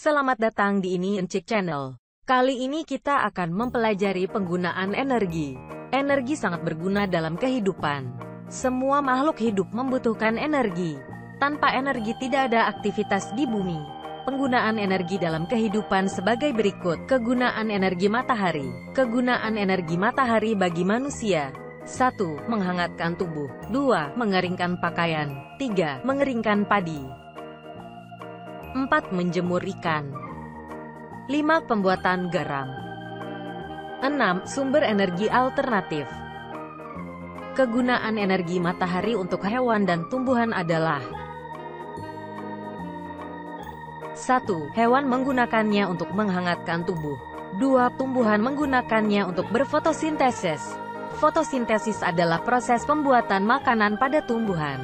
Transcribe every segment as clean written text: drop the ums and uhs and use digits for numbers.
Selamat datang di Ini Encik Channel. Kali ini kita akan mempelajari penggunaan energi. Energi sangat berguna dalam kehidupan. Semua makhluk hidup membutuhkan energi. Tanpa energi tidak ada aktivitas di bumi. Penggunaan energi dalam kehidupan sebagai berikut. Kegunaan energi matahari. Kegunaan energi matahari bagi manusia. 1. Menghangatkan tubuh. 2. Mengeringkan pakaian. 3. Mengeringkan padi. 4. Menjemur ikan. 5. Pembuatan garam. 6. Sumber energi alternatif. Kegunaan energi matahari untuk hewan dan tumbuhan adalah: 1. Hewan menggunakannya untuk menghangatkan tubuh. 2. Tumbuhan menggunakannya untuk berfotosintesis. Fotosintesis adalah proses pembuatan makanan pada tumbuhan.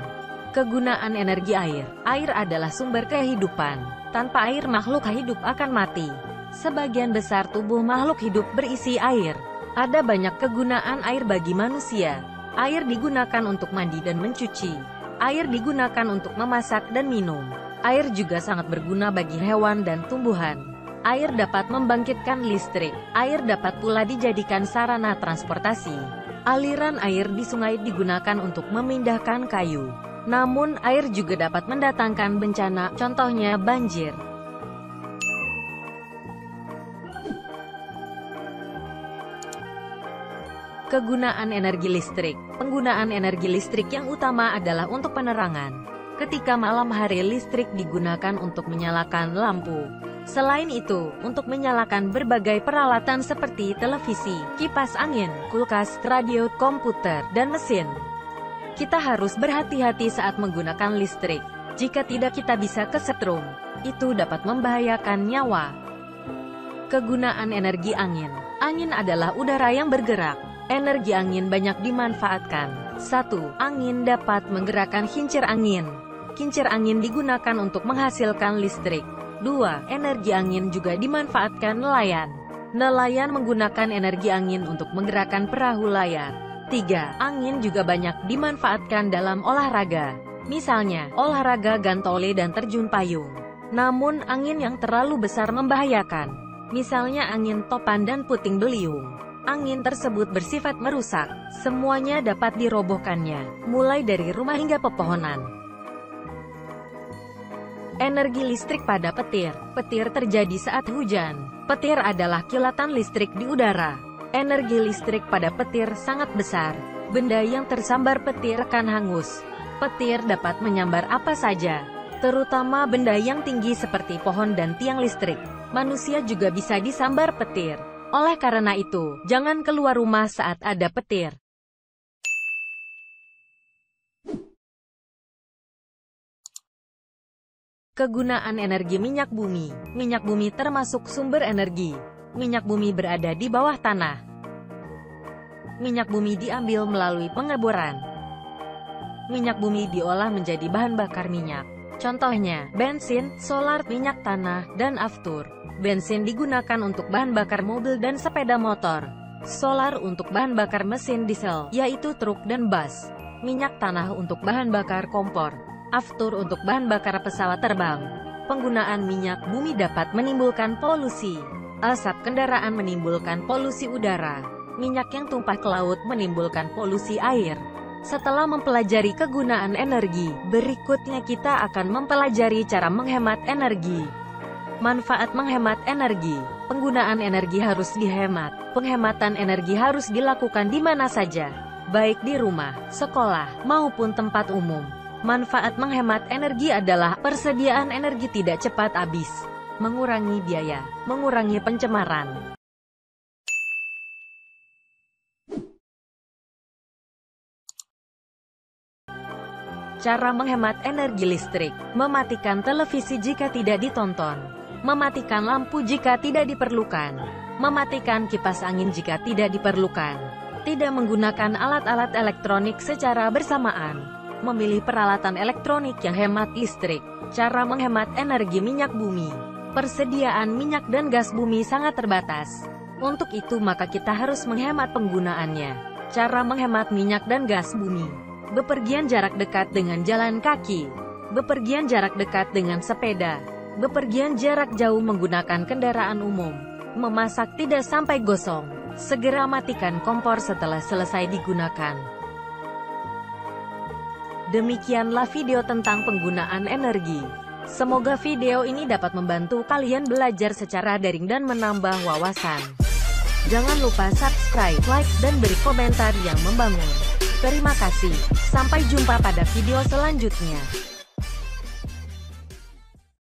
Kegunaan energi air. Air adalah sumber kehidupan. Tanpa air makhluk hidup akan mati. Sebagian besar tubuh makhluk hidup berisi air. Ada banyak kegunaan air bagi manusia. Air digunakan untuk mandi dan mencuci. Air digunakan untuk memasak dan minum. Air juga sangat berguna bagi hewan dan tumbuhan. Air dapat membangkitkan listrik. Air dapat pula dijadikan sarana transportasi. Aliran air di sungai digunakan untuk memindahkan kayu. Namun, air juga dapat mendatangkan bencana, contohnya banjir. Kegunaan energi listrik. Penggunaan energi listrik yang utama adalah untuk penerangan. Ketika malam hari, listrik digunakan untuk menyalakan lampu. Selain itu, untuk menyalakan berbagai peralatan seperti televisi, kipas angin, kulkas, radio, komputer, dan mesin. Kita harus berhati-hati saat menggunakan listrik. Jika tidak, kita bisa kesetrum. Itu dapat membahayakan nyawa. Kegunaan energi angin. Angin adalah udara yang bergerak. Energi angin banyak dimanfaatkan. 1. Angin dapat menggerakkan kincir angin. Kincir angin digunakan untuk menghasilkan listrik. 2. Energi angin juga dimanfaatkan nelayan. Nelayan menggunakan energi angin untuk menggerakkan perahu layar. 3. Angin juga banyak dimanfaatkan dalam olahraga. Misalnya, olahraga gantole dan terjun payung. Namun, angin yang terlalu besar membahayakan. Misalnya angin topan dan puting beliung. Angin tersebut bersifat merusak. Semuanya dapat dirobohkannya, mulai dari rumah hingga pepohonan. Energi listrik pada petir. Petir terjadi saat hujan. Petir adalah kilatan listrik di udara. Energi listrik pada petir sangat besar. Benda yang tersambar petir akan hangus. Petir dapat menyambar apa saja, terutama benda yang tinggi seperti pohon dan tiang listrik. Manusia juga bisa disambar petir. Oleh karena itu, jangan keluar rumah saat ada petir. Kegunaan energi minyak bumi. Minyak bumi termasuk sumber energi. Minyak bumi berada di bawah tanah. Minyak bumi diambil melalui pengeboran. Minyak bumi diolah menjadi bahan bakar minyak. Contohnya, bensin, solar, minyak tanah, dan aftur. Bensin digunakan untuk bahan bakar mobil dan sepeda motor. Solar untuk bahan bakar mesin diesel, yaitu truk dan bus. Minyak tanah untuk bahan bakar kompor. Aftur untuk bahan bakar pesawat terbang. Penggunaan minyak bumi dapat menimbulkan polusi. Asap kendaraan menimbulkan polusi udara. Minyak yang tumpah ke laut menimbulkan polusi air. Setelah mempelajari kegunaan energi, berikutnya kita akan mempelajari cara menghemat energi. Manfaat menghemat energi. Penggunaan energi harus dihemat. Penghematan energi harus dilakukan di mana saja, baik di rumah, sekolah, maupun tempat umum. Manfaat menghemat energi adalah persediaan energi tidak cepat habis, mengurangi biaya, mengurangi pencemaran. Cara menghemat energi listrik. Mematikan televisi jika tidak ditonton. Mematikan lampu jika tidak diperlukan. Mematikan kipas angin jika tidak diperlukan. Tidak menggunakan alat-alat elektronik secara bersamaan. Memilih peralatan elektronik yang hemat listrik. Cara menghemat energi minyak bumi. Persediaan minyak dan gas bumi sangat terbatas. Untuk itu maka kita harus menghemat penggunaannya. Cara menghemat minyak dan gas bumi. Bepergian jarak dekat dengan jalan kaki. Bepergian jarak dekat dengan sepeda. bepergian jarak jauh menggunakan kendaraan umum, memasak tidak sampai gosong, segera matikan kompor setelah selesai digunakan. Demikianlah video tentang penggunaan energi. Semoga video ini dapat membantu kalian belajar secara daring dan menambah wawasan. Jangan lupa subscribe, like, dan beri komentar yang membangun. Terima kasih. Sampai jumpa pada video selanjutnya.